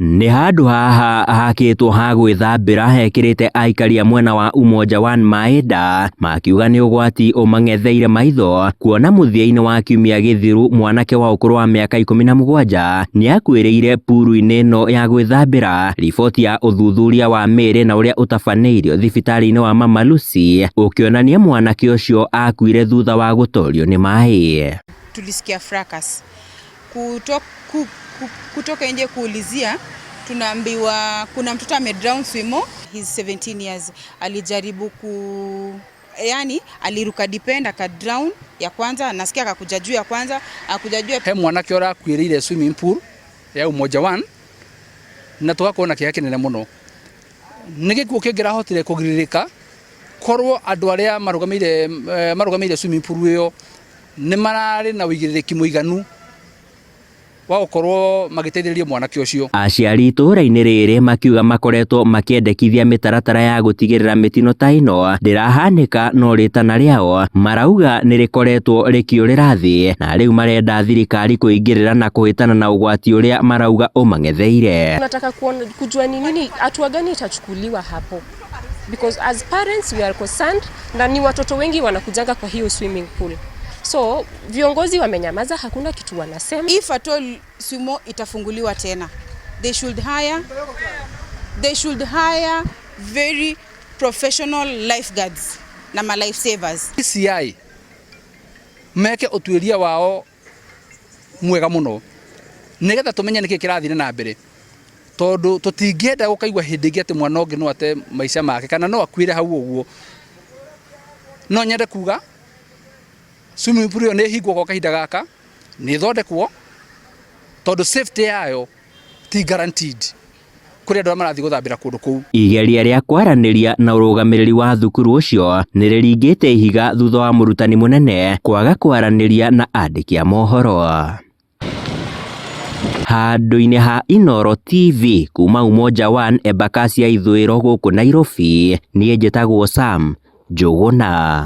Nĩ handũ haha hakĩtwo ha gwĩthambĩra hekĩrĩte aikari a mwena wa Umoja One Maeda makiuga nĩ ũgwati ũmang'etheire maitho kuona mũthia-inĩ wa kiumia gĩthiru mwanake wa ũkũrũ wa mĩaka 17 nĩakuĩrĩire puru-inĩ ĩno ya gwĩthambĩra. Riboti ya ũthuthuria wa mĩĩrĩ na ũrĩa ũtabanĩirio thibitarĩ-inĩ wa Mama Lucy ũkĩonania mwanake ũcio akuire thutha wa gũtorio nĩ maĩ. Tulisikia fracas kutoka nje kuulizia, tunaambiwa kuna mtoto amedrown swimo. He's 17 years. Alijaribu aliruka dipenda ka drown ya kwanza, nasikia akakuja juu ya kwanza, akuja juu he mwanake ora kwirire swimming pool ya Umoja One na tugakorwo na kĩeha kĩnene mũno. Nĩ gĩkuũ kĩngĩrahotire kũgirĩrĩka korwo andũ arĩa marugamĩire swimming pool ĩyo nĩ mararĩ na ũigĩrĩrĩki mũiganu wa gũkorwo magĩteithĩrĩria mwanake ũcio. Aciari itũũra-inĩ rĩrĩ makiuga makoretwo makĩendekithia mĩtaratara ya gũtigĩrĩra mĩtino ta ĩno ndĩrahanĩka no rĩtana rĩao marauga nĩ rĩkoretwo rĩkĩũrĩra thĩ na rĩu marenda thirikari kũingĩrĩra na kũhĩtana na ũgwati ũrĩa marauga ũmang'etheire. Tunataka kujua ni nini hatua gani itachukuliwa hapo, because as parents we are concerned na ni watoto wengi wanakujanga kwa hiyo swimming pool. So viongozi wamenyamaza, hakuna kitu wanasema. If at all swimo itafunguliwa tena, they should hire very professional lifeguards na ma life savers. CI meke utuĩria wao mwega mũno nĩgetha tũmenye nĩkĩ kĩrathiĩ na mbere, tondũ tũtingĩenda gũkaigua hĩndĩ ĩngĩ atĩ mwana ũngĩ no ate maica make kana no akuĩre hau ũguo. No nyende kuga swimming pool nĩ hingwo kwa kahinda gaka, nĩ thondekwo tondũ safety yayo ti guaranteed kũrĩ andũ marathiĩ gũthambĩra kũndũ kũu. Igeria rĩa kwaranĩria na ũrũgamĩrĩri wa thukuru ũcio nĩ rĩringĩte ihiga thutha wa mũrutani mũnene kwaga kwaranĩria na andĩki a mohoro. Handũ-inĩ ha Inooro TV kuma Umoja One Embakasi ya ithũĩro gũkũ Nairobi, niĩ njĩtagwo Sam Njũgũna.